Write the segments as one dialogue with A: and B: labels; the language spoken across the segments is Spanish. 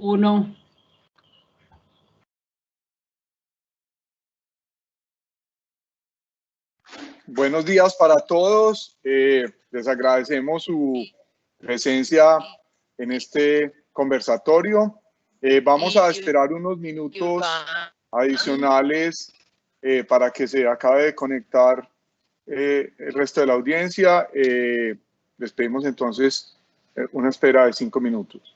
A: Uno.
B: Buenos días para todos. Les agradecemos su presencia en este conversatorio. Vamos a esperar unos minutos adicionales para que se acabe de conectar el resto de la audiencia. Les pedimos entonces una espera de 5 minutos.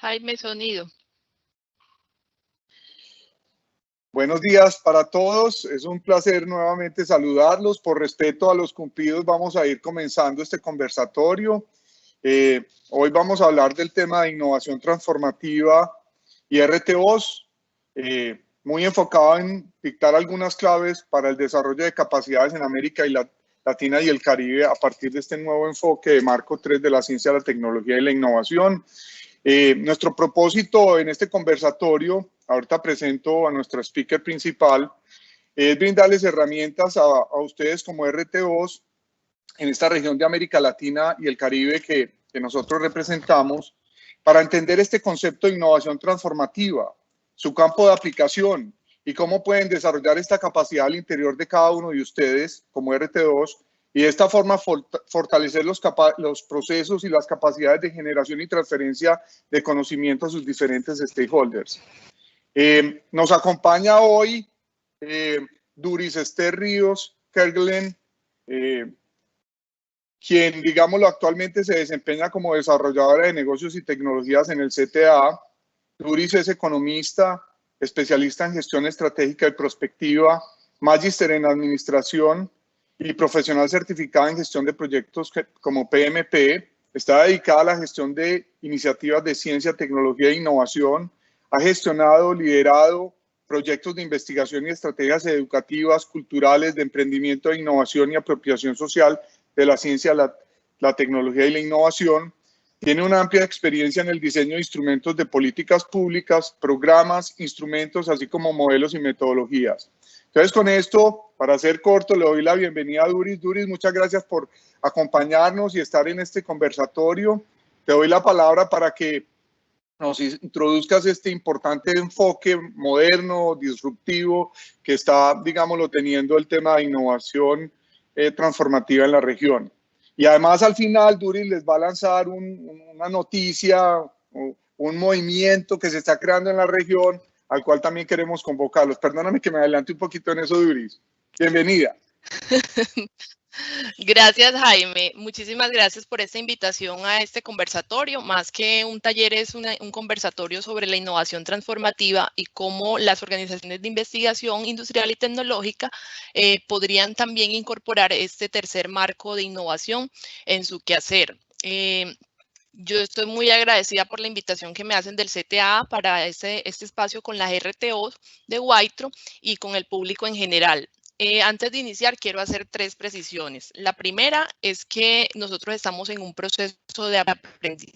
C: Jaime, sonido.
B: Buenos días para todos. Es un placer nuevamente saludarlos. Por respeto a los cumplidos, vamos a ir comenzando este conversatorio. Hoy vamos a hablar del tema de innovación transformativa y RTOs, muy enfocado en dictar algunas claves para el desarrollo de capacidades en América Latina y el Caribe a partir de este nuevo enfoque de Marco 3 de la ciencia, la tecnología y la innovación. Nuestro propósito en este conversatorio, ahorita presento a nuestra speaker principal, es brindarles herramientas a ustedes como RTOs en esta región de América Latina y el Caribe que nosotros representamos, para entender este concepto de innovación transformativa, su campo de aplicación y cómo pueden desarrollar esta capacidad al interior de cada uno de ustedes como RTOs, y de esta forma fortalecer los procesos y las capacidades de generación y transferencia de conocimiento a sus diferentes stakeholders. Nos acompaña hoy Duris Esther Ríos Kerguelen, quien, digámoslo, actualmente se desempeña como desarrolladora de negocios y tecnologías en el CTA. Duris es economista, especialista en gestión estratégica y prospectiva, magíster en administración y profesional certificada en gestión de proyectos como PMP. Está dedicada a la gestión de iniciativas de ciencia, tecnología e innovación. Ha gestionado, liderado proyectos de investigación y estrategias educativas, culturales, de emprendimiento, de innovación y apropiación social de la ciencia, la tecnología y la innovación. Tiene una amplia experiencia en el diseño de instrumentos de políticas públicas, programas, instrumentos, así como modelos y metodologías. Entonces, con esto, para ser corto, le doy la bienvenida a Duris. Duris, muchas gracias por acompañarnos y estar en este conversatorio. Te doy la palabra para que nos introduzcas este importante enfoque moderno, disruptivo, que está, digámoslo, teniendo el tema de innovación transformativa en la región. Y además, al final, Duris les va a lanzar una noticia, un movimiento que se está creando en la región, al cual también queremos convocarlos. Perdóname que me adelante un poquito en eso, Duris. Bienvenida.
C: Gracias, Jaime. Muchísimas gracias por esta invitación a este conversatorio. Más que un taller, es un conversatorio sobre la innovación transformativa y cómo las organizaciones de investigación industrial y tecnológica podrían también incorporar este tercer marco de innovación en su quehacer. Yo estoy muy agradecida por la invitación que me hacen del CTA para este espacio con las RTO de Huaytro y con el público en general. Antes de iniciar, quiero hacer 3 precisiones. La primera es que nosotros estamos en un proceso de aprendizaje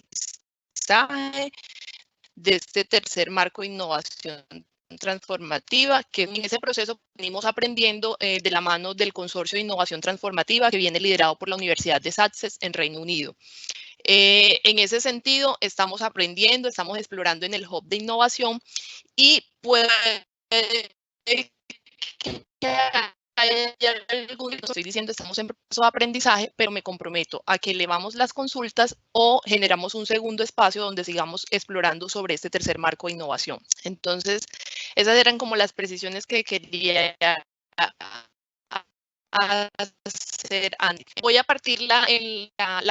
C: de este tercer marco de innovación transformativa, que en ese proceso venimos aprendiendo de la mano del Consorcio de Innovación Transformativa que viene liderado por la Universidad de Sussex en Reino Unido. En ese sentido, estamos aprendiendo, estamos explorando en el Hub de Innovación y puede estoy diciendo, estamos en proceso de aprendizaje, pero me comprometo a que elevamos las consultas o generamos un segundo espacio donde sigamos explorando sobre este tercer marco de innovación. Entonces, esas eran como las precisiones que quería hacer, Andy. Voy a partir la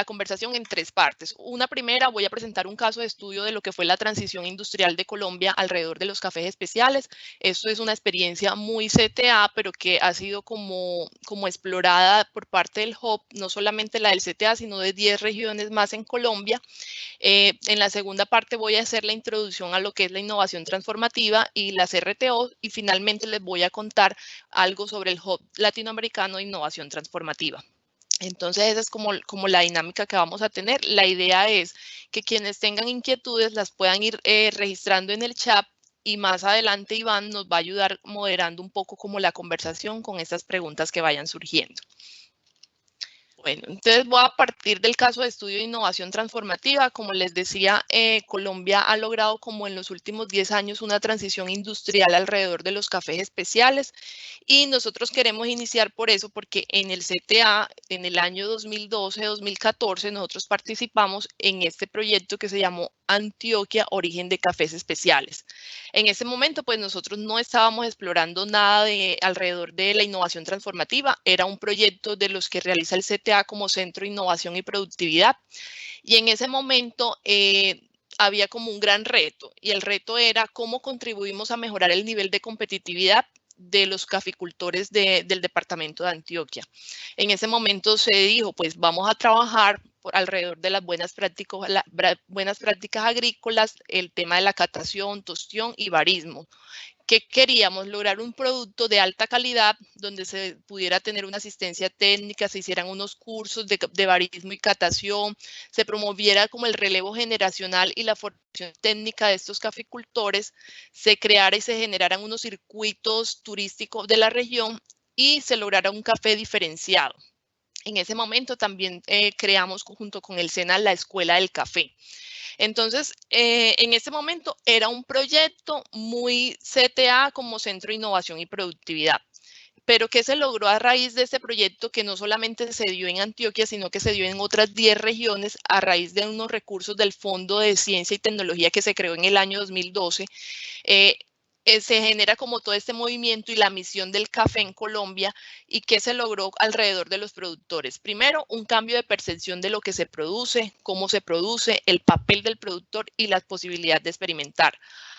C: conversación en 3 partes. Una primera, voy a presentar un caso de estudio de lo que fue la transición industrial de Colombia alrededor de los cafés especiales. Esto es una experiencia muy CTA, pero que ha sido como explorada por parte del Hub, no solamente la del CTA, sino de 10 regiones más en Colombia. En la segunda parte voy a hacer la introducción a lo que es la innovación transformativa y las RTO, y finalmente les voy a contar algo sobre el Hub Latinoamericano de Innovación Transformativa. Entonces, esa es como la dinámica que vamos a tener. La idea es que quienes tengan inquietudes las puedan ir registrando en el chat, y más adelante Iván nos va a ayudar moderando un poco como la conversación con estas preguntas que vayan surgiendo. Bueno, entonces voy a partir del caso de estudio de innovación transformativa. Como les decía, Colombia ha logrado como en los últimos 10 años una transición industrial alrededor de los cafés especiales, y nosotros queremos iniciar por eso, porque en el CTA, en el año 2012-2014, nosotros participamos en este proyecto que se llamó Antioquia, Origen de Cafés Especiales. En ese momento, pues nosotros no estábamos explorando nada alrededor de la innovación transformativa. Era un proyecto de los que realiza el CTA como Centro de Innovación y Productividad. Y en ese momento había como un gran reto, y el reto era cómo contribuimos a mejorar el nivel de competitividad de los caficultores del departamento de Antioquia. En ese momento se dijo, pues vamos a trabajar alrededor de las buenas prácticas agrícolas, el tema de la catación, tostión y barismo. Que queríamos lograr un producto de alta calidad donde se pudiera tener una asistencia técnica, se hicieran unos cursos de barismo y catación, se promoviera como el relevo generacional y la formación técnica de estos caficultores, se creara y se generaran unos circuitos turísticos de la región y se lograra un café diferenciado. En ese momento también creamos junto con el SENA la Escuela del Café. Entonces, en ese momento era un proyecto muy CTA como Centro de Innovación y Productividad. Pero ¿qué se logró a raíz de este proyecto, que no solamente se dio en Antioquia, sino que se dio en otras 10 regiones a raíz de unos recursos del Fondo de Ciencia y Tecnología que se creó en el año 2012? Se genera como todo este movimiento y la misión del café en Colombia. ¿Y qué se logró alrededor de los productores? Primero, un cambio de percepción de lo que se produce, cómo se produce, el papel del productor y las posibilidades de experimentar.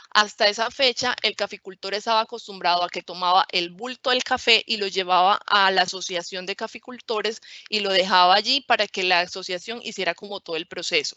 C: Hasta esa fecha, el caficultor estaba acostumbrado a que tomaba el bulto del café y lo llevaba a la asociación de caficultores y lo dejaba allí para que la asociación hiciera como todo el proceso.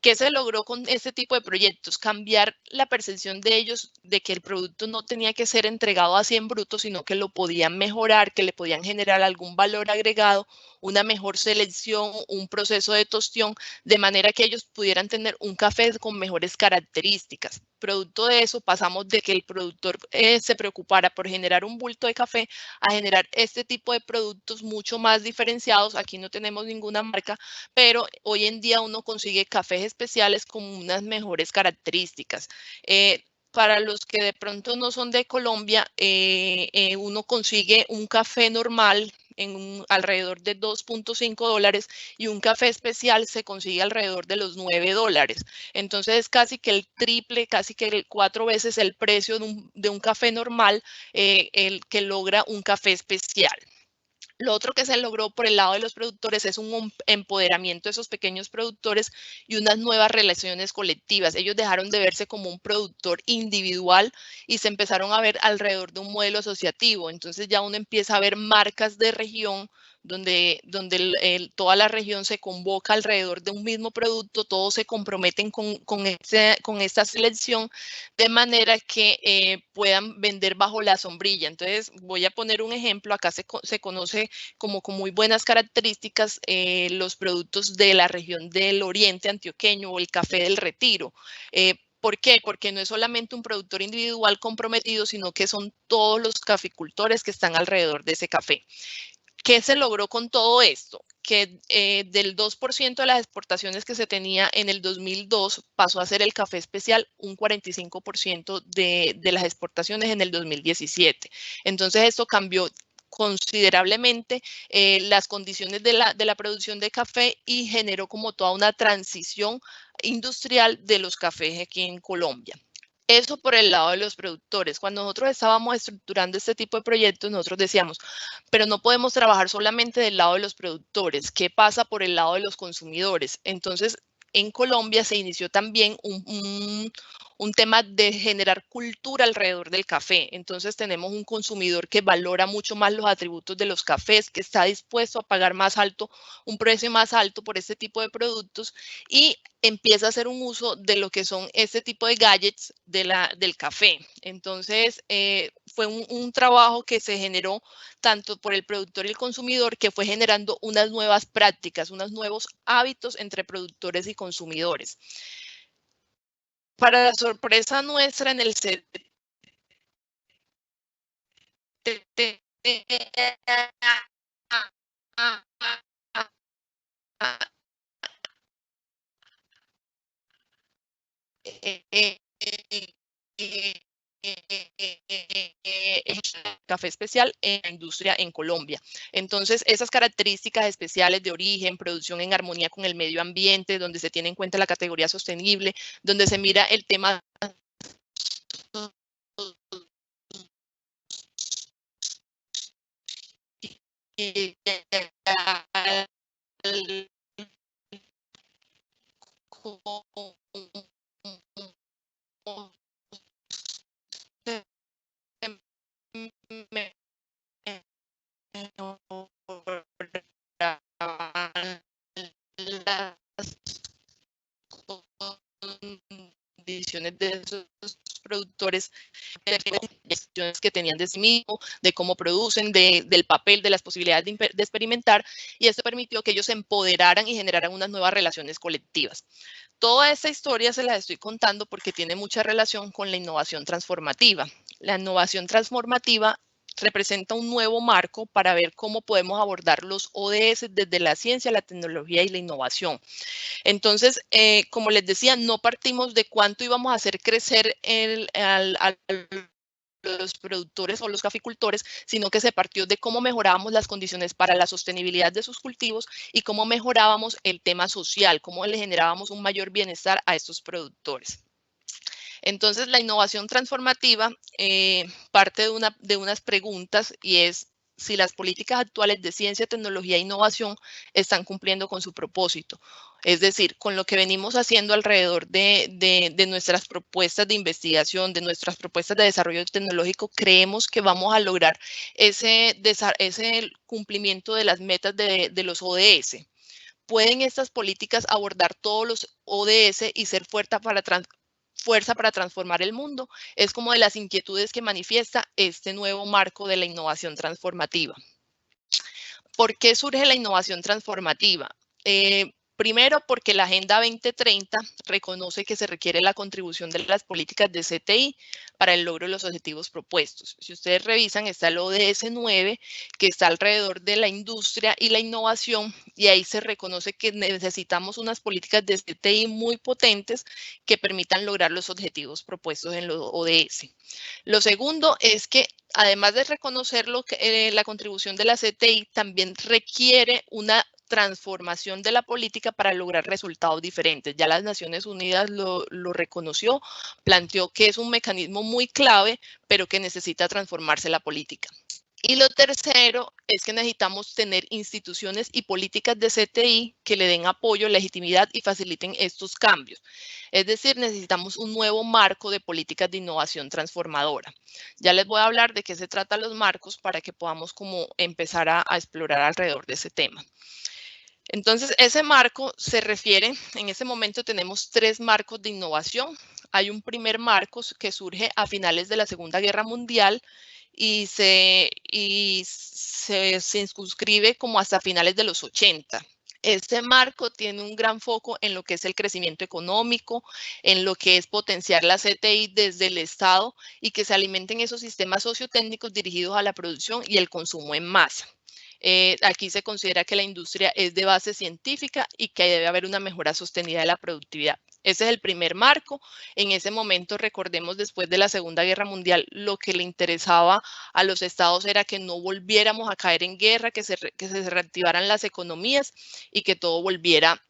C: ¿Qué se logró con este tipo de proyectos? Cambiar la percepción de ellos de que el producto no tenía que ser entregado así en bruto, sino que lo podían mejorar, que le podían generar algún valor agregado, una mejor selección, un proceso de tostión, de manera que ellos pudieran tener un café con mejores características. Producto de eso, pasamos de que el productor se preocupara por generar un bulto de café a generar este tipo de productos mucho más diferenciados. Aquí no tenemos ninguna marca, pero hoy en día uno consigue cafés especiales con unas mejores características. Para los que de pronto no son de Colombia, uno consigue un café normal en alrededor de $2.5, y un café especial se consigue alrededor de los $9. Entonces es casi que el triple, casi que 4 veces el precio de un café normal, el que logra un café especial. Lo otro que se logró por el lado de los productores es un empoderamiento de esos pequeños productores y unas nuevas relaciones colectivas. Ellos dejaron de verse como un productor individual y se empezaron a ver alrededor de un modelo asociativo. Entonces ya uno empieza a ver marcas de región donde toda la región se convoca alrededor de un mismo producto, todos se comprometen con esta selección de manera que puedan vender bajo la sombrilla. Entonces, voy a poner un ejemplo. Acá se conoce como con muy buenas características los productos de la región del Oriente Antioqueño o el café del Retiro. ¿Por qué? Porque no es solamente un productor individual comprometido, sino que son todos los caficultores que están alrededor de ese café. ¿Qué se logró con todo esto? Que del 2% de las exportaciones que se tenía en el 2002 pasó a ser el café especial un 45% de las exportaciones en el 2017. Entonces esto cambió considerablemente las condiciones de la producción de café y generó como toda una transición industrial de los cafés aquí en Colombia. Eso por el lado de los productores. Cuando nosotros estábamos estructurando este tipo de proyectos, nosotros decíamos, pero no podemos trabajar solamente del lado de los productores. ¿Qué pasa por el lado de los consumidores? Entonces, en Colombia se inició también un tema de generar cultura alrededor del café. Entonces tenemos un consumidor que valora mucho más los atributos de los cafés, que está dispuesto a pagar más alto, un precio más alto por este tipo de productos y empieza a hacer un uso de lo que son este tipo de gadgets del café. Entonces fue un trabajo que se generó tanto por el productor y el consumidor, que fue generando unas nuevas prácticas, unos nuevos hábitos entre productores y consumidores. Para la sorpresa nuestra en el café especial en la industria en Colombia. Entonces, esas características especiales de origen, producción en armonía con el medio ambiente, donde se tiene en cuenta la categoría sostenible, donde se mira el tema condiciones de esos productores, que tenían de sí mismo, de cómo producen, del papel, de las posibilidades de experimentar, y esto permitió que ellos se empoderaran y generaran unas nuevas relaciones colectivas. Toda esta historia se la estoy contando porque tiene mucha relación con la innovación transformativa. La innovación transformativa representa un nuevo marco para ver cómo podemos abordar los ODS desde la ciencia, la tecnología y la innovación. Entonces, como les decía, no partimos de cuánto íbamos a hacer crecer los productores o los caficultores, sino que se partió de cómo mejorábamos las condiciones para la sostenibilidad de sus cultivos y cómo mejorábamos el tema social, cómo le generábamos un mayor bienestar a estos productores. Entonces, la innovación transformativa parte de unas preguntas, y es si las políticas actuales de ciencia, tecnología e innovación están cumpliendo con su propósito. Es decir, con lo que venimos haciendo alrededor de nuestras propuestas de investigación, de nuestras propuestas de desarrollo tecnológico, creemos que vamos a lograr ese cumplimiento de las metas de los ODS. ¿Pueden estas políticas abordar todos los ODS y ser fuerza para transformar el mundo? Es como de las inquietudes que manifiesta este nuevo marco de la innovación transformativa. ¿Por qué surge la innovación transformativa? Primero, porque la Agenda 2030 reconoce que se requiere la contribución de las políticas de CTI para el logro de los objetivos propuestos. Si ustedes revisan, está el ODS 9, que está alrededor de la industria y la innovación, y ahí se reconoce que necesitamos unas políticas de CTI muy potentes que permitan lograr los objetivos propuestos en los ODS. Lo segundo es que, además de reconocer la contribución de la CTI, también requiere una transformación de la política para lograr resultados diferentes. Ya las Naciones Unidas lo reconoció, planteó que es un mecanismo muy clave, pero que necesita transformarse la política. Y lo tercero es que necesitamos tener instituciones y políticas de CTI que le den apoyo, legitimidad y faciliten estos cambios. Es decir, necesitamos un nuevo marco de políticas de innovación transformadora. Ya les voy a hablar de qué se tratan los marcos para que podamos como empezar a explorar alrededor de ese tema. Entonces, ese marco se refiere, en este momento tenemos 3 marcos de innovación. Hay un primer marco que surge a finales de la Segunda Guerra Mundial y se circunscribe como hasta finales de los 80. Este marco tiene un gran foco en lo que es el crecimiento económico, en lo que es potenciar la CTI desde el Estado y que se alimenten esos sistemas sociotécnicos dirigidos a la producción y el consumo en masa. Aquí se considera que la industria es de base científica y que debe haber una mejora sostenida de la productividad. Ese es el primer marco. En ese momento, recordemos, después de la Segunda Guerra Mundial, lo que le interesaba a los estados era que no volviéramos a caer en guerra, que se reactivaran las economías y que todo volviera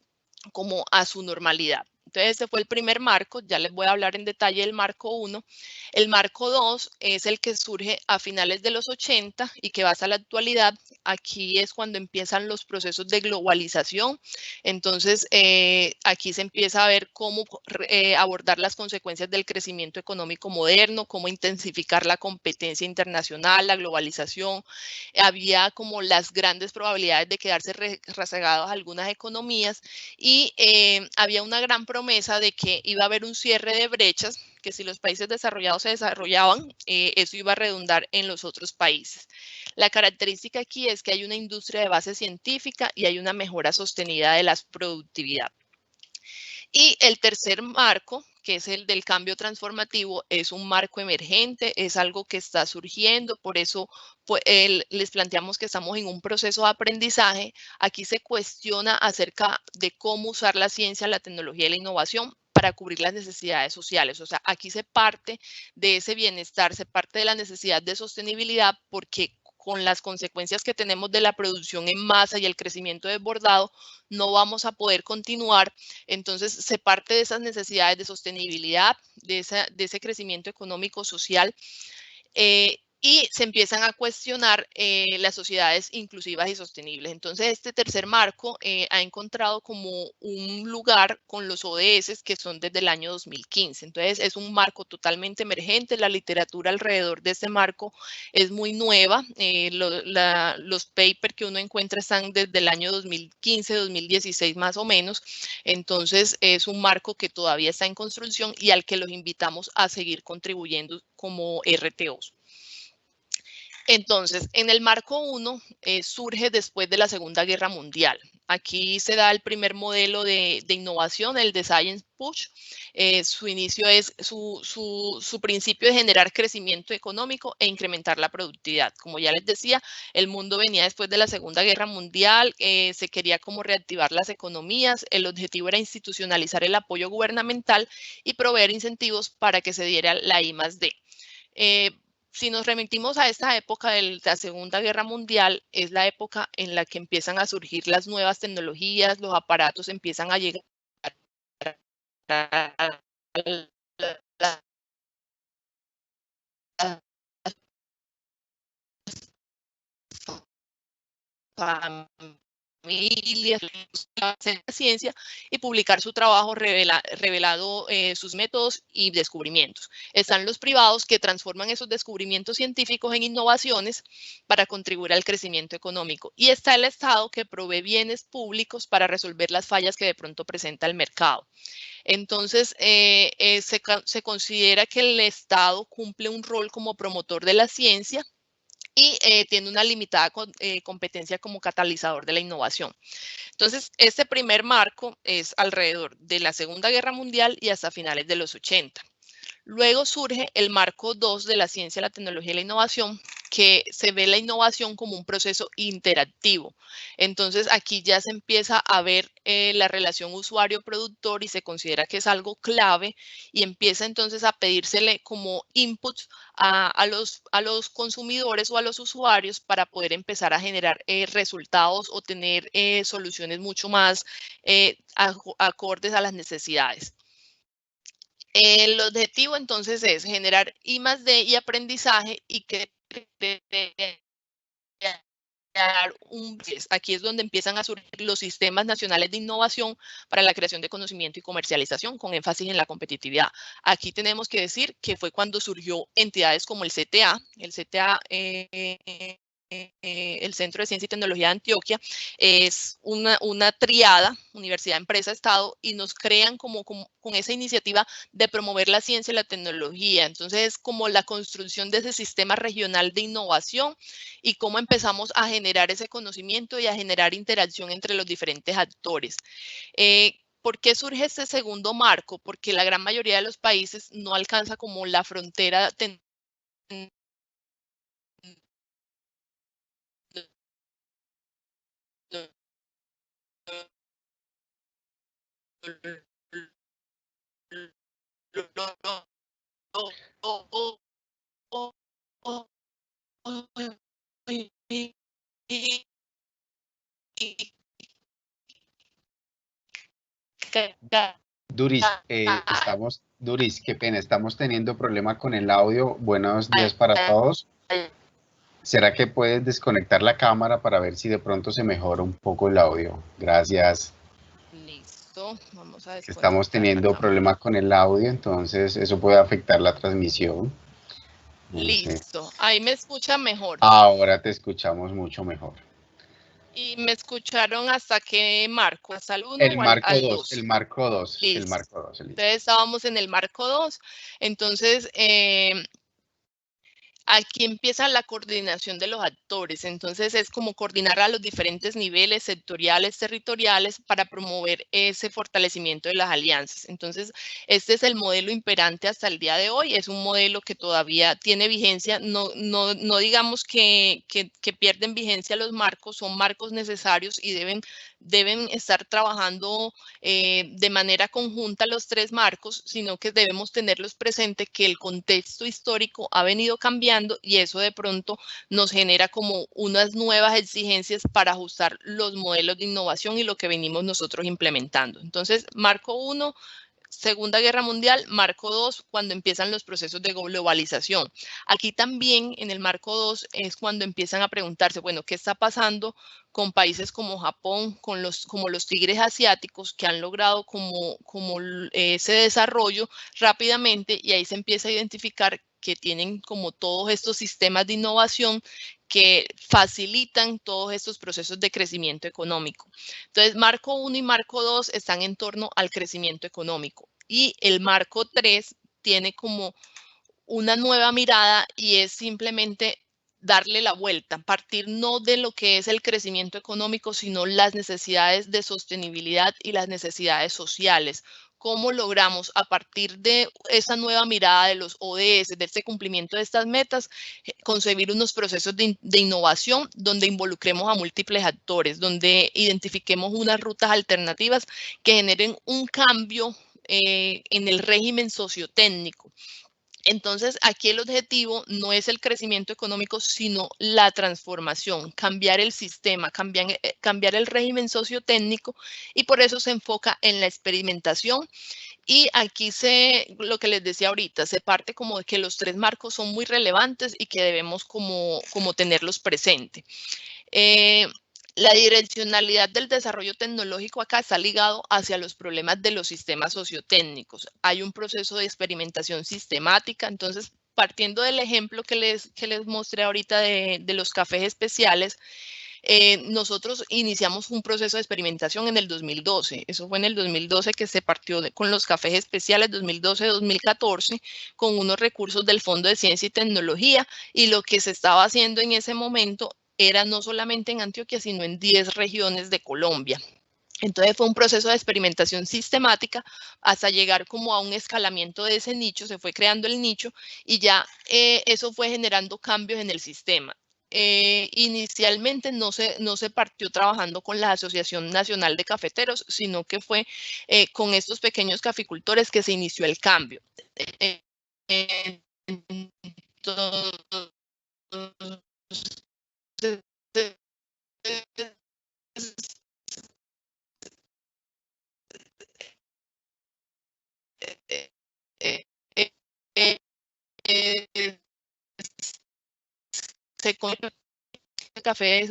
C: como a su normalidad. Entonces, este fue el primer marco. Ya les voy a hablar en detalle del marco 1. El marco 2 es el que surge a finales de los 80 y que va hasta la actualidad. Aquí es cuando empiezan los procesos de globalización. Entonces, aquí se empieza a ver cómo abordar las consecuencias del crecimiento económico moderno, cómo intensificar la competencia internacional, la globalización. Había como las grandes probabilidades de quedarse rezagados algunas economías y había una gran promesa de que iba a haber un cierre de brechas, que si los países desarrollados se desarrollaban, eso iba a redundar en los otros países. La característica aquí es que hay una industria de base científica y hay una mejora sostenida de la productividad. Y el tercer marco, que es el del cambio transformativo, es un marco emergente, es algo que está surgiendo, por eso pues, les planteamos que estamos en un proceso de aprendizaje. Aquí se cuestiona acerca de cómo usar la ciencia, la tecnología y la innovación para cubrir las necesidades sociales. O sea, aquí se parte de ese bienestar, se parte de la necesidad de sostenibilidad, porque con las consecuencias que tenemos de la producción en masa y el crecimiento desbordado, no vamos a poder continuar. Entonces, se parte de esas necesidades de sostenibilidad, de ese crecimiento económico, social, y se empiezan a cuestionar las sociedades inclusivas y sostenibles. Entonces, este tercer marco ha encontrado como un lugar con los ODS que son desde el año 2015. Entonces, es un marco totalmente emergente. La literatura alrededor de este marco es muy nueva. Los papers que uno encuentra están desde el año 2015, 2016 más o menos. Entonces, es un marco que todavía está en construcción y al que los invitamos a seguir contribuyendo como RTOs. Entonces, en el marco 1 surge después de la Segunda Guerra Mundial. Aquí se da el primer modelo de innovación, el de Science Push. Su principio es generar crecimiento económico e incrementar la productividad. Como ya les decía, el mundo venía después de la Segunda Guerra Mundial, se quería como reactivar las economías, el objetivo era institucionalizar el apoyo gubernamental y proveer incentivos para que se diera la I+D. Si nos remitimos a esta época de la Segunda Guerra Mundial, es la época en la que empiezan a surgir las nuevas tecnologías, los aparatos empiezan a llegar a familias, la ciencia y publicar su trabajo revelado sus métodos y descubrimientos. Están los privados que transforman esos descubrimientos científicos en innovaciones para contribuir al crecimiento económico. Y está el Estado que provee bienes públicos para resolver las fallas que de pronto presenta el mercado. Entonces, se considera que el Estado cumple un rol como promotor de la ciencia y tiene una limitada competencia como catalizador de la innovación. Entonces, este primer marco es alrededor de la Segunda Guerra Mundial y hasta finales de los 80. Luego surge el marco 2 de la ciencia, la tecnología y la innovación, que se ve la innovación como un proceso interactivo. Entonces, aquí ya se empieza a ver la relación usuario-productor y se considera que es algo clave y empieza entonces a pedírsele como inputs a los consumidores o a los usuarios para poder empezar a generar resultados o tener soluciones mucho más acordes a las necesidades. El objetivo entonces es generar I+D y aprendizaje y que aquí es donde empiezan a surgir los sistemas nacionales de innovación para la creación de conocimiento y comercialización, con énfasis en la competitividad. Aquí tenemos que decir que fue cuando surgió entidades como el CTA, el Centro de Ciencia y Tecnología de Antioquia, es una triada, universidad, empresa, Estado, y nos crean con esa iniciativa de promover la ciencia y la tecnología. Entonces, es como la construcción de ese sistema regional de innovación y cómo empezamos a generar ese conocimiento y a generar interacción entre los diferentes actores. ¿Por qué surge este segundo marco? Porque la gran mayoría de los países no alcanza como la frontera
A: Duris, qué pena, estamos teniendo problema con el audio. Buenos días para todos. ¿Será que puedes desconectar la cámara para ver si de pronto se mejora un poco el audio? Gracias.
C: Listo, vamos a desconectar.
A: Estamos teniendo problema con el audio, entonces eso puede afectar la transmisión.
C: Listo, ahí me escucha mejor.
A: Ahora te escuchamos mucho mejor.
C: ¿Y me escucharon hasta qué marco? ¿Hasta el 1
A: o
C: al 2?
A: El marco 2.
C: Listo.
A: El marco 2.
C: Entonces estábamos en el marco 2. Entonces, aquí empieza la coordinación de los actores. Entonces, es como coordinar a los diferentes niveles sectoriales, territoriales, para promover ese fortalecimiento de las alianzas. Entonces, este es el modelo imperante hasta el día de hoy. Es un modelo que todavía tiene vigencia. No digamos que pierden vigencia los marcos, son marcos necesarios y deben estar trabajando de manera conjunta los tres marcos, sino que debemos tenerlos presentes, que el contexto histórico ha venido cambiando y eso de pronto nos genera como unas nuevas exigencias para ajustar los modelos de innovación y lo que venimos nosotros implementando. Entonces, marco 1, Segunda Guerra Mundial, marco 2, cuando empiezan los procesos de globalización. Aquí también en el marco 2 es cuando empiezan a preguntarse, bueno, ¿qué está pasando con países como Japón, como los tigres asiáticos, que han logrado como ese desarrollo rápidamente? Y ahí se empieza a identificar que tienen como todos estos sistemas de innovación que facilitan todos estos procesos de crecimiento económico. Entonces, marco 1 y marco 2 están en torno al crecimiento económico y el marco 3 tiene como una nueva mirada y es simplemente darle la vuelta, partir no de lo que es el crecimiento económico, sino las necesidades de sostenibilidad y las necesidades sociales. ¿Cómo logramos a partir de esa nueva mirada de los ODS, de este cumplimiento de estas metas, concebir unos procesos de innovación donde involucremos a múltiples actores, donde identifiquemos unas rutas alternativas que generen un cambio en el régimen sociotécnico? Entonces, aquí el objetivo no es el crecimiento económico, sino la transformación, cambiar el sistema, cambiar el régimen sociotécnico, y por eso se enfoca en la experimentación. Y aquí lo que les decía ahorita, se parte como de que los tres marcos son muy relevantes y que debemos como tenerlos presentes. La direccionalidad del desarrollo tecnológico acá está ligado hacia los problemas de los sistemas sociotécnicos. Hay un proceso de experimentación sistemática. Entonces, partiendo del ejemplo que les mostré ahorita de los cafés especiales, nosotros iniciamos un proceso de experimentación en el 2012. Eso fue en el 2012 que se partió con los cafés especiales, 2012-2014, con unos recursos del Fondo de Ciencia y Tecnología, y lo que se estaba haciendo en ese momento era no solamente en Antioquia, sino en 10 regiones de Colombia. Entonces fue un proceso de experimentación sistemática hasta llegar como a un escalamiento de ese nicho, se fue creando el nicho y ya eso fue generando cambios en el sistema. Inicialmente no se partió trabajando con la Asociación Nacional de Cafeteros, sino que fue con estos pequeños caficultores que se inició el cambio. Se café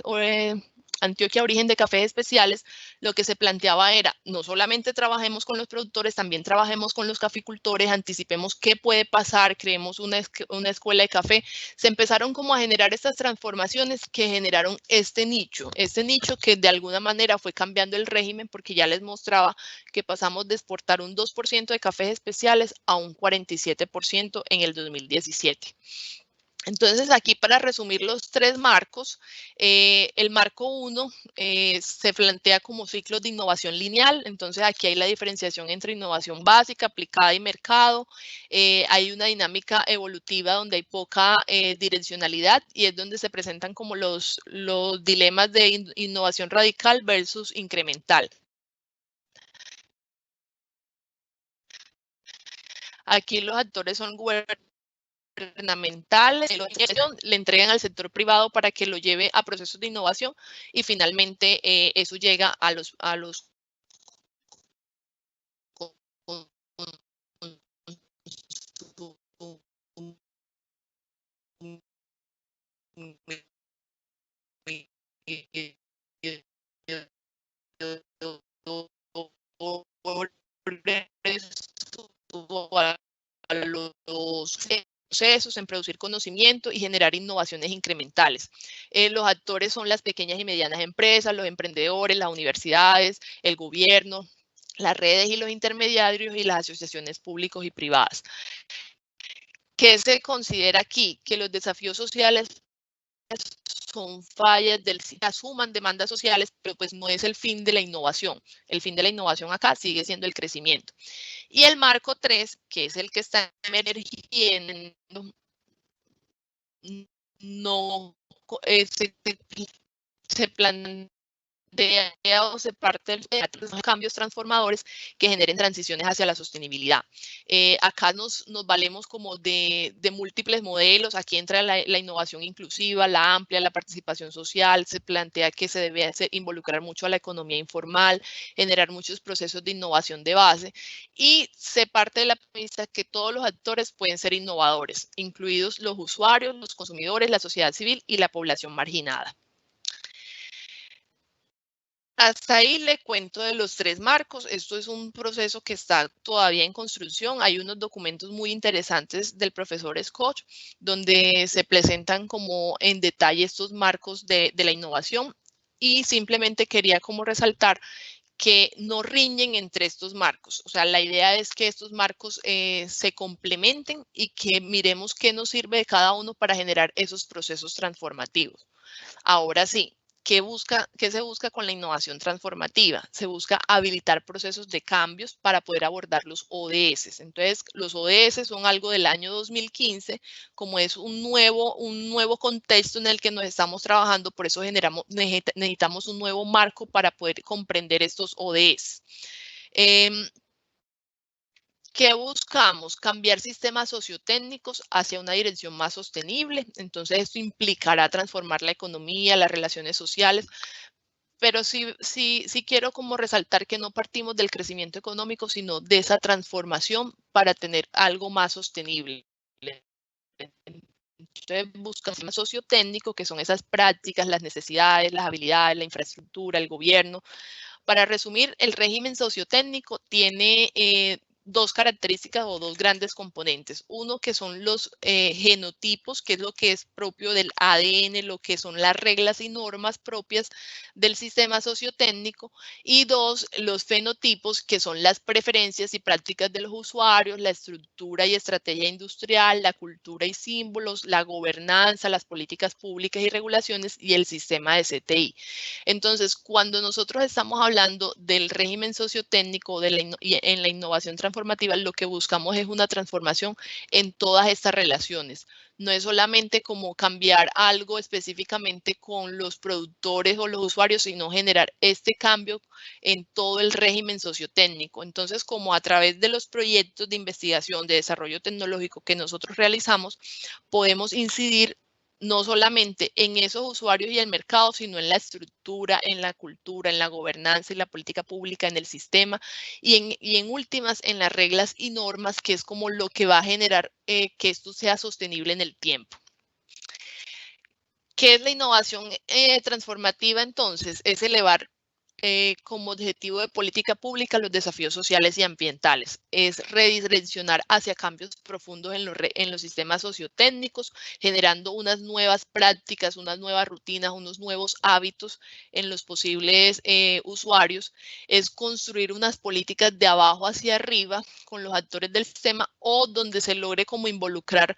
C: Antioquia Origen de Cafés Especiales, lo que se planteaba era, no solamente trabajemos con los productores, también trabajemos con los caficultores, anticipemos qué puede pasar, creemos una escuela de café. Se empezaron como a generar estas transformaciones que generaron este nicho que de alguna manera fue cambiando el régimen, porque ya les mostraba que pasamos de exportar un 2% de cafés especiales a un 47% en el 2017. Entonces, aquí para resumir los tres marcos, el marco 1 se plantea como ciclos de innovación lineal. Entonces, aquí hay la diferenciación entre innovación básica, aplicada y mercado. Hay una dinámica evolutiva donde hay poca direccionalidad y es donde se presentan como los dilemas de innovación radical versus incremental. Aquí los actores son gubernamentales, le entregan al sector privado para que lo lleve a procesos de innovación y finalmente eso llega a los procesos, en producir conocimiento y generar innovaciones incrementales. Los actores son las pequeñas y medianas empresas, los emprendedores, las universidades, el gobierno, las redes y los intermediarios y las asociaciones públicas y privadas. ¿Qué se considera aquí? Que los desafíos sociales son fallas asuman demandas sociales, pero pues no es el fin de la innovación. El fin de la innovación acá sigue siendo el crecimiento. Y el marco 3, que es el que está emergiendo, no se plantea o se parte de los cambios transformadores que generen transiciones hacia la sostenibilidad. Acá nos valemos como de múltiples modelos. Aquí entra la innovación inclusiva, la amplia, la participación social. Se plantea que se debe involucrar mucho a la economía informal, generar muchos procesos de innovación de base y se parte de la premisa que todos los actores pueden ser innovadores, incluidos los usuarios, los consumidores, la sociedad civil y la población marginada. Hasta ahí le cuento de los tres marcos. Esto es un proceso que está todavía en construcción. Hay unos documentos muy interesantes del profesor Scott, donde se presentan como en detalle estos marcos de la innovación. Y simplemente quería como resaltar que no riñen entre estos marcos. O sea, la idea es que estos marcos se complementen y que miremos qué nos sirve de cada uno para generar esos procesos transformativos. Ahora sí. ¿Qué se busca con la innovación transformativa? Se busca habilitar procesos de cambios para poder abordar los ODS. Entonces, los ODS son algo del año 2015, como es un nuevo contexto en el que nos estamos trabajando, por eso necesitamos un nuevo marco para poder comprender estos ODS. ¿Qué buscamos? Cambiar sistemas sociotécnicos hacia una dirección más sostenible. Entonces, esto implicará transformar la economía, las relaciones sociales, pero sí quiero como resaltar que no partimos del crecimiento económico, sino de esa transformación para tener algo más sostenible. Entonces, buscamos un sociotécnico, que son esas prácticas, las necesidades, las habilidades, la infraestructura, el gobierno. Para resumir, el régimen sociotécnico tiene dos características o dos grandes componentes. Uno, que son los genotipos, que es lo que es propio del ADN, lo que son las reglas y normas propias del sistema sociotécnico. Y dos, los fenotipos, que son las preferencias y prácticas de los usuarios, la estructura y estrategia industrial, la cultura y símbolos, la gobernanza, las políticas públicas y regulaciones y el sistema de CTI. Entonces, cuando nosotros estamos hablando del régimen sociotécnico en la innovación transformativa, lo que buscamos es una transformación en todas estas relaciones. No es solamente como cambiar algo específicamente con los productores o los usuarios, sino generar este cambio en todo el régimen sociotécnico. Entonces, como a través de los proyectos de investigación, de desarrollo tecnológico que nosotros realizamos, podemos incidir no solamente en esos usuarios y el mercado, sino en la estructura, en la cultura, en la gobernanza y la política pública, en el sistema y en últimas en las reglas y normas, que es como lo que va a generar que esto sea sostenible en el tiempo. ¿Qué es la innovación transformativa entonces? Es elevar como objetivo de política pública los desafíos sociales y ambientales. Es redireccionar hacia cambios profundos en los sistemas sociotécnicos, generando unas nuevas prácticas, unas nuevas rutinas, unos nuevos hábitos en los posibles usuarios. Es construir unas políticas de abajo hacia arriba con los actores del sistema o donde se logre como involucrar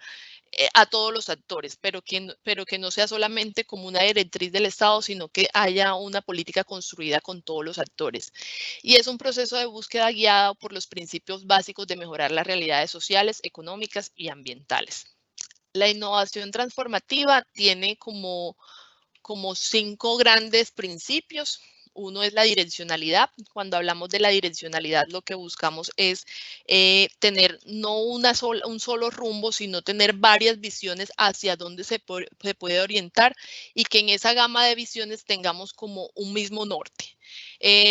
C: a todos los actores, pero que no sea solamente como una directriz del Estado, sino que haya una política construida con todos los actores. Y es un proceso de búsqueda guiado por los principios básicos de mejorar las realidades sociales, económicas y ambientales. La innovación transformativa tiene como 5 grandes principios. Uno es la direccionalidad. Cuando hablamos de la direccionalidad, lo que buscamos es tener no un solo rumbo, sino tener varias visiones hacia dónde se puede orientar y que en esa gama de visiones tengamos como un mismo norte.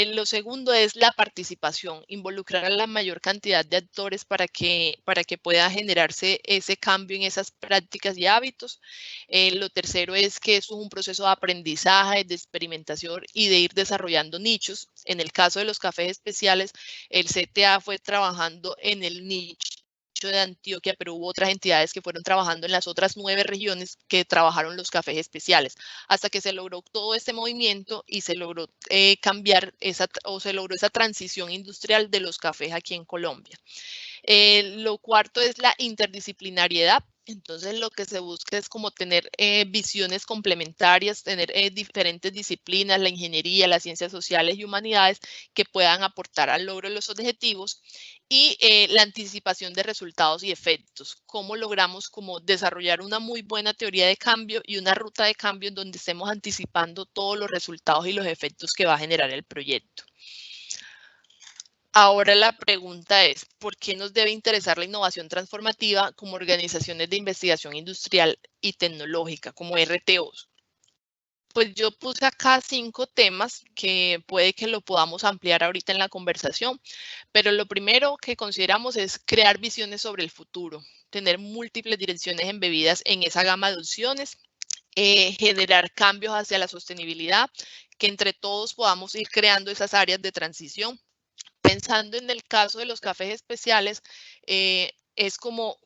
C: Lo segundo es la participación, involucrar a la mayor cantidad de actores para que pueda generarse ese cambio en esas prácticas y hábitos. Lo tercero es que eso es un proceso de aprendizaje, de experimentación y de ir desarrollando nichos. En el caso de los cafés especiales, el CTA fue trabajando en el nicho de Antioquia, pero hubo otras entidades que fueron trabajando en las otras 9 regiones que trabajaron los cafés especiales, hasta que se logró todo este movimiento y se logró cambiar se logró esa transición industrial de los cafés aquí en Colombia. Lo cuarto es la interdisciplinariedad. Entonces, lo que se busca es como tener visiones complementarias, tener diferentes disciplinas, la ingeniería, las ciencias sociales y humanidades que puedan aportar al logro de los objetivos y la anticipación de resultados y efectos. Cómo logramos como desarrollar una muy buena teoría de cambio y una ruta de cambio en donde estemos anticipando todos los resultados y los efectos que va a generar el proyecto. Ahora la pregunta es, ¿por qué nos debe interesar la innovación transformativa como organizaciones de investigación industrial y tecnológica, como RTOs? Pues yo puse acá 5 temas que puede que lo podamos ampliar ahorita en la conversación, pero lo primero que consideramos es crear visiones sobre el futuro, tener múltiples direcciones embebidas en esa gama de opciones, generar cambios hacia la sostenibilidad, que entre todos podamos ir creando esas áreas de transición. Pensando en el caso de los cafés especiales, es como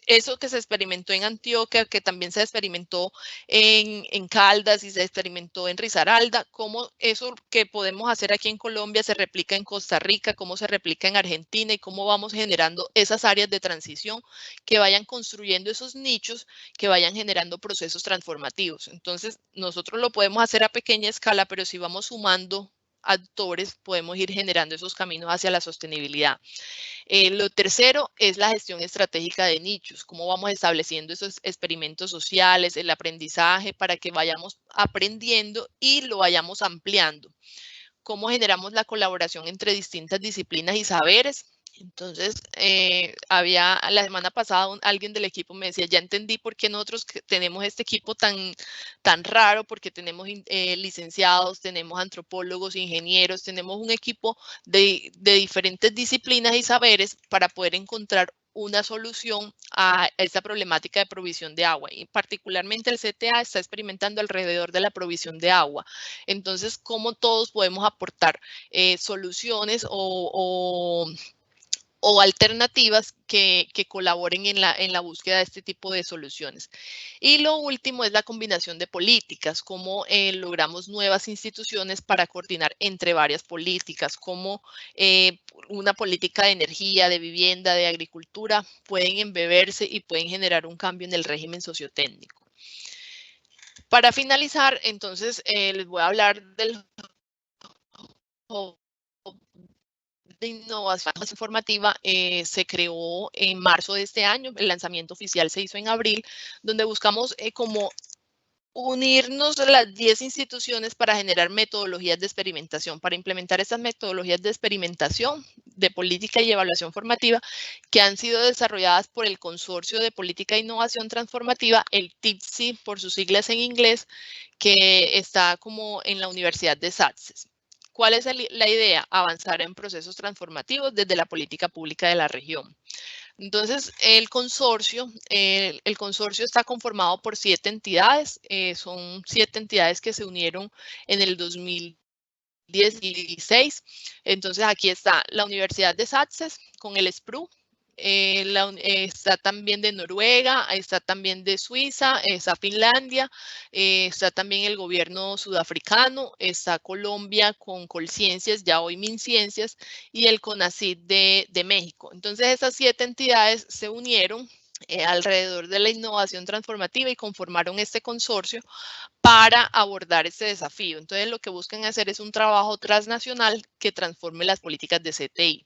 C: eso que se experimentó en Antioquia, que también se experimentó en Caldas y se experimentó en Risaralda, cómo eso que podemos hacer aquí en Colombia se replica en Costa Rica, cómo se replica en Argentina y cómo vamos generando esas áreas de transición que vayan construyendo esos nichos, que vayan generando procesos transformativos. Entonces, nosotros lo podemos hacer a pequeña escala, pero si vamos sumando actores, podemos ir generando esos caminos hacia la sostenibilidad. Lo tercero es la gestión estratégica de nichos, cómo vamos estableciendo esos experimentos sociales, el aprendizaje para que vayamos aprendiendo y lo vayamos ampliando. Cómo generamos la colaboración entre distintas disciplinas y saberes. Entonces, había la semana pasada alguien del equipo me decía, ya entendí por qué nosotros tenemos este equipo tan raro, porque tenemos licenciados, tenemos antropólogos, ingenieros, tenemos un equipo de diferentes disciplinas y saberes para poder encontrar una solución a esta problemática de provisión de agua. Y particularmente el CTA está experimentando alrededor de la provisión de agua. Entonces, ¿cómo todos podemos aportar soluciones o alternativas que colaboren en la búsqueda de este tipo de soluciones? Y lo último es la combinación de políticas, cómo logramos nuevas instituciones para coordinar entre varias políticas, cómo una política de energía, de vivienda, de agricultura pueden embeberse y pueden generar un cambio en el régimen sociotécnico. Para finalizar, entonces, les voy a hablar del de innovación informativa. Se creó en marzo de este año, el lanzamiento oficial se hizo en abril, donde buscamos como unirnos las 10 instituciones para generar metodologías de experimentación, para implementar esas metodologías de experimentación, de política y evaluación formativa, que han sido desarrolladas por el Consorcio de Política e Innovación Transformativa, el TIPSI, por sus siglas en inglés, que está como en la Universidad de Sussex. ¿Cuál es la idea? Avanzar en procesos transformativos desde la política pública de la región. Entonces, el consorcio está conformado por 7 entidades, son 7 entidades que se unieron en el 2016. Entonces, aquí está la Universidad de Saxes con el SPRU, está también de Noruega, está también de Suiza, está Finlandia, está también el gobierno sudafricano, está Colombia con Colciencias, ya hoy MinCiencias, y el CONACYT de México. Entonces, esas 7 entidades se unieron alrededor de la innovación transformativa y conformaron este consorcio para abordar este desafío. Entonces, lo que buscan hacer es un trabajo transnacional que transforme las políticas de CTI.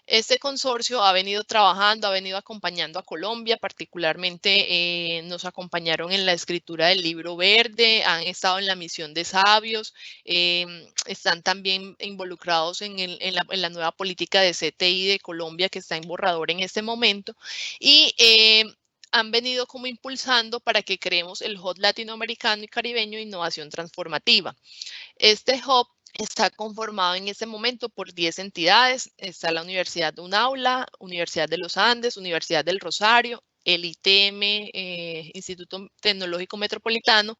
C: Este consorcio ha venido trabajando, ha venido acompañando a Colombia, particularmente nos acompañaron en la escritura del libro verde, han estado en la misión de sabios, están también involucrados en la nueva política de CTI de Colombia que está en borrador en este momento y han venido como impulsando para que creemos el Hub Latinoamericano y Caribeño de Innovación Transformativa. Este hub está conformado en este momento por 10 entidades. Está la Universidad de UNAULA, Universidad de los Andes, Universidad del Rosario, el ITM, Instituto Tecnológico Metropolitano,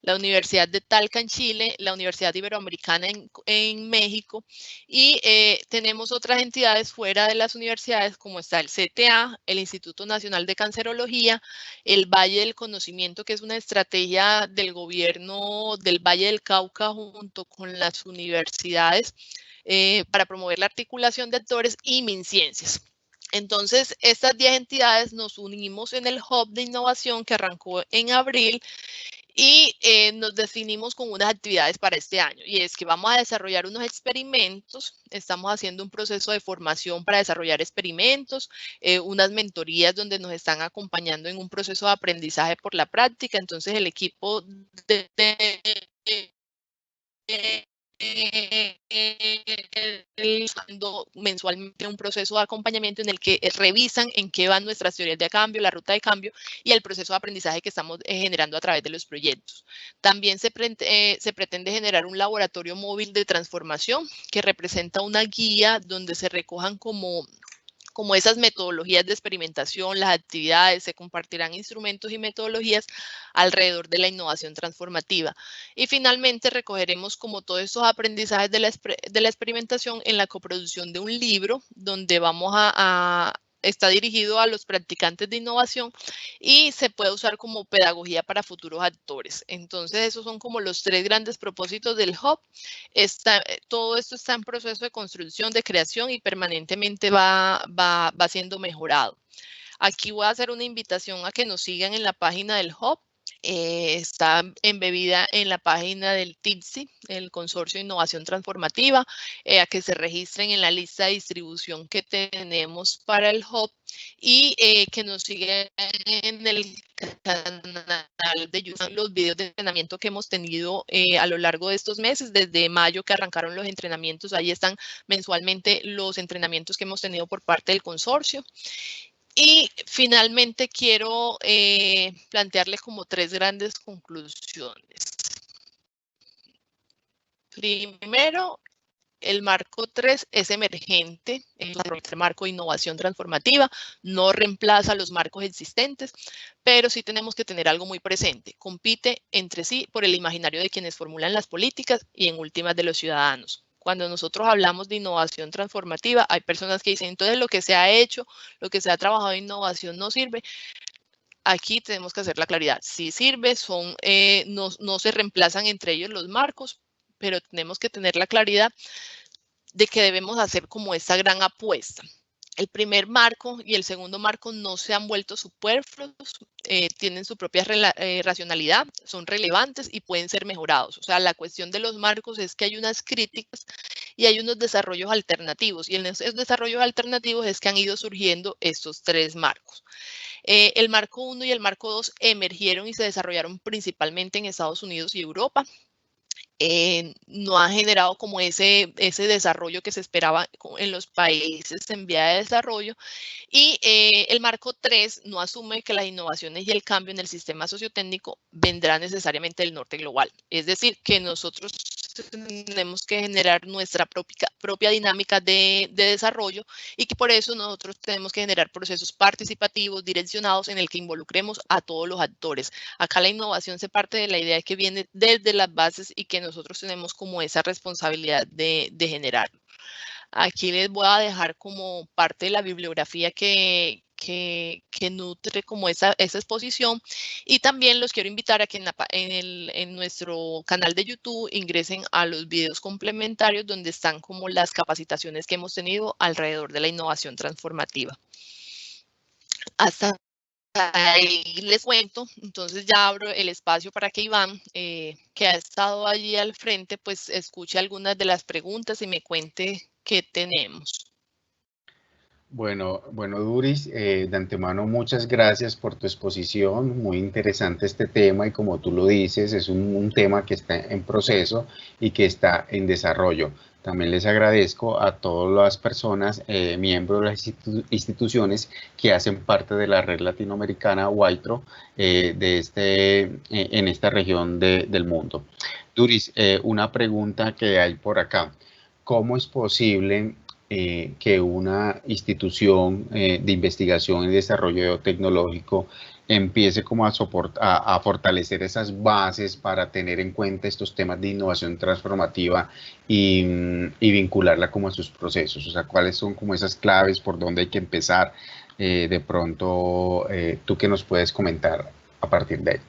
C: la Universidad de Talca en Chile, la Universidad Iberoamericana en México y tenemos otras entidades fuera de las universidades como está el CTA, el Instituto Nacional de Cancerología, el Valle del Conocimiento, que es una estrategia del gobierno del Valle del Cauca junto con las universidades para promover la articulación de actores y MinCiencias. Entonces, estas 10 entidades nos unimos en el Hub de Innovación que arrancó en abril y nos definimos con unas actividades para este año y es que vamos a desarrollar unos experimentos, estamos haciendo un proceso de formación para desarrollar experimentos, unas mentorías donde nos están acompañando en un proceso de aprendizaje por la práctica, entonces el equipo mensualmente un proceso de acompañamiento en el que revisan en qué van nuestras teorías de cambio, la ruta de cambio y el proceso de aprendizaje que estamos generando a través de los proyectos. También se pretende generar un laboratorio móvil de transformación que representa una guía donde se recojan como esas metodologías de experimentación, las actividades, se compartirán instrumentos y metodologías alrededor de la innovación transformativa. Y finalmente recogeremos como todos estos aprendizajes de la experimentación en la coproducción de un libro donde vamos está dirigido a los practicantes de innovación y se puede usar como pedagogía para futuros actores. Entonces, esos son como los 3 grandes propósitos del Hub. Todo esto está en proceso de construcción, de creación y permanentemente va siendo mejorado. Aquí voy a hacer una invitación a que nos sigan en la página del Hub. Está embebida en la página del TIPSI, el Consorcio de Innovación Transformativa, a que se registren en la lista de distribución que tenemos para el Hub y que nos sigan en el canal de YouTube, los videos de entrenamiento que hemos tenido a lo largo de estos meses, desde mayo que arrancaron los entrenamientos, ahí están mensualmente los entrenamientos que hemos tenido por parte del consorcio. Y finalmente quiero plantearles como 3 grandes conclusiones. Primero, el marco 3 es emergente, es el marco de innovación transformativa, no reemplaza los marcos existentes, pero sí tenemos que tener algo muy presente. Compite entre sí por el imaginario de quienes formulan las políticas y en últimas de los ciudadanos. Cuando nosotros hablamos de innovación transformativa, hay personas que dicen, entonces lo que se ha hecho, lo que se ha trabajado en innovación no sirve. Aquí tenemos que hacer la claridad. Sí sirve, no se reemplazan entre ellos los marcos, pero tenemos que tener la claridad de que debemos hacer como esta gran apuesta. El primer marco y el segundo marco no se han vuelto superfluos, tienen su propia racionalidad, son relevantes y pueden ser mejorados. O sea, la cuestión de los marcos es que hay unas críticas y hay unos desarrollos alternativos. Y en esos desarrollos alternativos es que han ido surgiendo estos 3 marcos. El marco 1 y el marco 2 emergieron y se desarrollaron principalmente en Estados Unidos y Europa. No ha generado como ese desarrollo que se esperaba en los países en vía de desarrollo. Y el marco 3 no asume que las innovaciones y el cambio en el sistema sociotécnico vendrá necesariamente del norte global. Es decir, que nosotros tenemos que generar nuestra propia dinámica de desarrollo y que por eso nosotros tenemos que generar procesos participativos, direccionados, en el que involucremos a todos los actores. Acá la innovación se parte de la idea que viene desde las bases y que nosotros tenemos como esa responsabilidad de generarlo. Aquí les voy a dejar como parte de la bibliografía que nutre como esa exposición, y también los quiero invitar a que en nuestro canal de YouTube ingresen a los videos complementarios donde están como las capacitaciones que hemos tenido alrededor de la innovación transformativa. Hasta ahí les cuento. Entonces ya abro el espacio para que Iván, que ha estado allí al frente, pues escuche algunas de las preguntas y me cuente qué tenemos.
A: Bueno, Duris, de antemano muchas gracias por tu exposición, muy interesante este tema y como tú lo dices, es un tema que está en proceso y que está en desarrollo. También les agradezco a todas las personas, miembros de las instituciones que hacen parte de la red latinoamericana WITRO en esta región del mundo. Duris, una pregunta que hay por acá. ¿Cómo es posible que una institución de investigación y desarrollo tecnológico empiece como a fortalecer esas bases para tener en cuenta estos temas de innovación transformativa y vincularla como a sus procesos? O sea, ¿cuáles son como esas claves por dónde hay que empezar? De pronto, ¿tú qué nos puedes comentar a partir de ahí?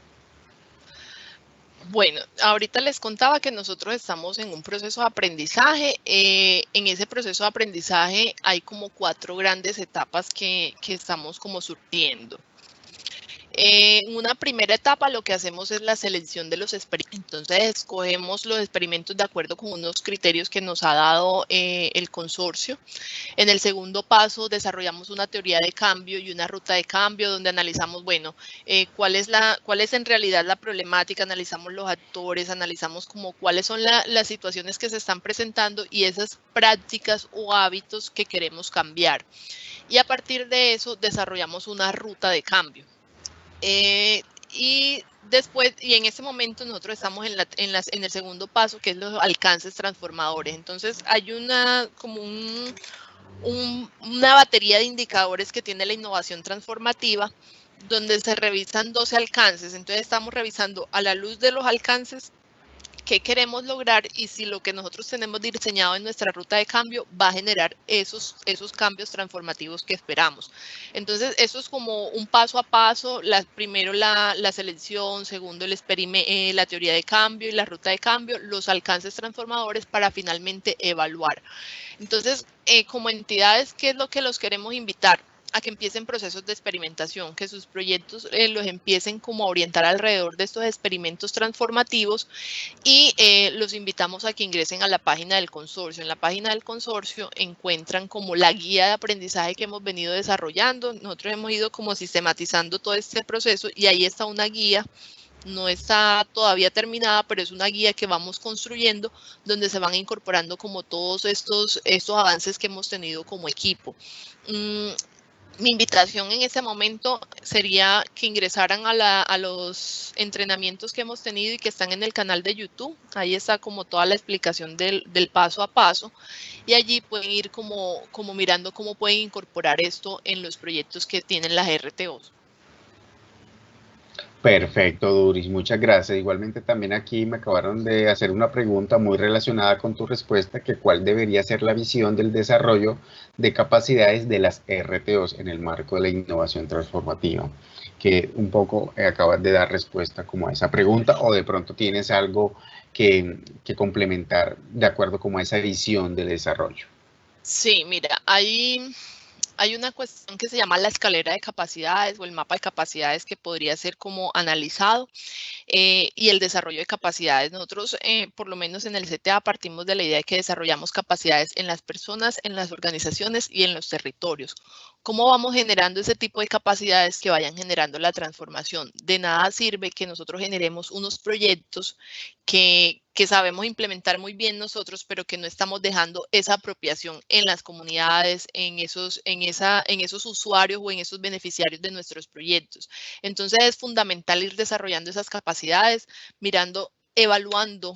C: Bueno, ahorita les contaba que nosotros estamos en un proceso de aprendizaje. En ese proceso de aprendizaje hay como 4 grandes etapas que estamos como surtiendo. En una primera etapa lo que hacemos es la selección de los experimentos. Entonces escogemos los experimentos de acuerdo con unos criterios que nos ha dado el consorcio. En el segundo paso desarrollamos una teoría de cambio y una ruta de cambio donde analizamos, bueno, cuál es en realidad la problemática, analizamos los actores, analizamos como cuáles son las situaciones que se están presentando y esas prácticas o hábitos que queremos cambiar. Y a partir de eso desarrollamos una ruta de cambio. Y después, y en este momento nosotros estamos en el segundo paso, que es los alcances transformadores. Entonces hay una batería de indicadores que tiene la innovación transformativa, donde se revisan 12 alcances. Entonces estamos revisando a la luz de los alcances qué queremos lograr y si lo que nosotros tenemos diseñado en nuestra ruta de cambio va a generar esos cambios transformativos que esperamos. Entonces, eso es como un paso a paso. Primero la selección, segundo la teoría de cambio y la ruta de cambio, los alcances transformadores para finalmente evaluar. Entonces, como entidades, ¿qué es lo que los queremos invitar? A que empiecen procesos de experimentación, que sus proyectos los empiecen como a orientar alrededor de estos experimentos transformativos, y los invitamos a que ingresen a la página del consorcio. En la página del consorcio encuentran como la guía de aprendizaje que hemos venido desarrollando. Nosotros hemos ido como sistematizando todo este proceso y ahí está una guía. No está todavía terminada, pero es una guía que vamos construyendo donde se van incorporando como todos estos avances que hemos tenido como equipo. Mi invitación en ese momento sería que ingresaran a los entrenamientos que hemos tenido y que están en el canal de YouTube. Ahí está como toda la explicación del paso a paso y allí pueden ir como mirando cómo pueden incorporar esto en los proyectos que tienen las RTOs.
A: Perfecto, Duris, muchas gracias. Igualmente también aquí me acabaron de hacer una pregunta muy relacionada con tu respuesta, que cuál debería ser la visión del desarrollo de capacidades de las RTOs en el marco de la innovación transformativa, que un poco acabas de dar respuesta como a esa pregunta, o de pronto tienes algo que complementar de acuerdo como a esa visión del desarrollo.
C: Sí, mira, hay una cuestión que se llama la escalera de capacidades o el mapa de capacidades que podría ser como analizado, y el desarrollo de capacidades. Nosotros, por lo menos en el CTA, partimos de la idea de que desarrollamos capacidades en las personas, en las organizaciones y en los territorios. ¿Cómo vamos generando ese tipo de capacidades que vayan generando la transformación? De nada sirve que nosotros generemos unos proyectos que sabemos implementar muy bien nosotros, pero que no estamos dejando esa apropiación en las comunidades, en esos usuarios o en esos beneficiarios de nuestros proyectos. Entonces es fundamental ir desarrollando esas capacidades, evaluando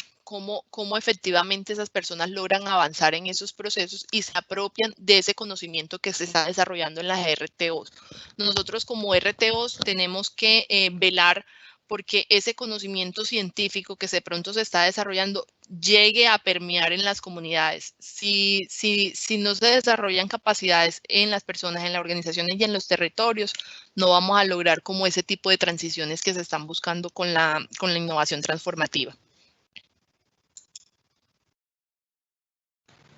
C: cómo efectivamente esas personas logran avanzar en esos procesos y se apropian de ese conocimiento que se está desarrollando en las RTOs. Nosotros como RTOs tenemos que velar porque ese conocimiento científico que de pronto se está desarrollando llegue a permear en las comunidades. Si no se desarrollan capacidades en las personas, en las organizaciones y en los territorios, no vamos a lograr como ese tipo de transiciones que se están buscando con la innovación transformativa.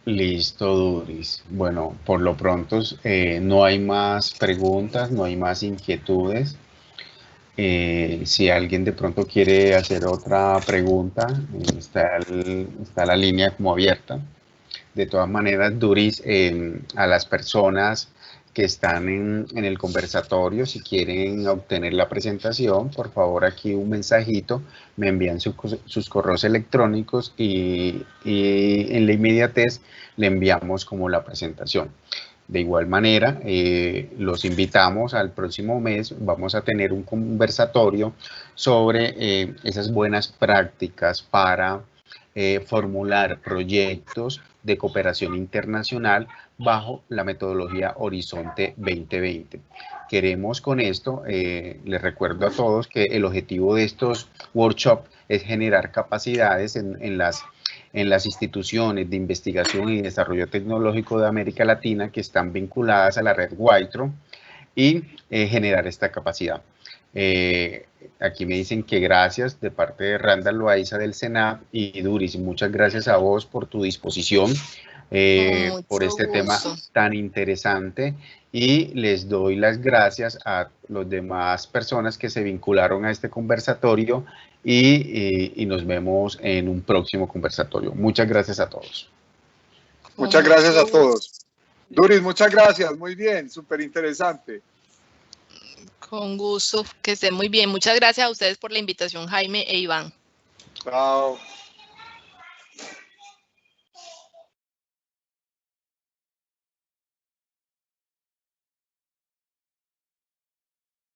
A: Listo, Duris. Bueno, por lo pronto no hay más preguntas, no hay más inquietudes. Si alguien de pronto quiere hacer otra pregunta, está la línea como abierta. De todas maneras, Duris, a las personas que están en el conversatorio, si quieren obtener la presentación, por favor aquí un mensajito, me envían sus correos electrónicos y en la inmediatez le enviamos como la presentación. De igual manera, los invitamos al próximo mes, vamos a tener un conversatorio sobre esas buenas prácticas para formular proyectos de cooperación internacional bajo la metodología Horizonte 2020. Queremos con esto, les recuerdo a todos que el objetivo de estos workshops es generar capacidades en las instituciones de investigación y desarrollo tecnológico de América Latina que están vinculadas a la red WITRO y generar esta capacidad. Aquí me dicen que gracias de parte de Randall Loaiza del SENAP y Duris, muchas gracias a vos por tu disposición, por este tema tan interesante, y les doy las gracias a las demás personas que se vincularon a este conversatorio y nos vemos en un próximo conversatorio. Muchas gracias a todos.
B: Muchas gracias a todos. Duris, muchas gracias, muy bien, súper interesante.
C: Con gusto, que esté muy bien. Muchas gracias a ustedes por la invitación, Jaime e Iván.
B: Chao.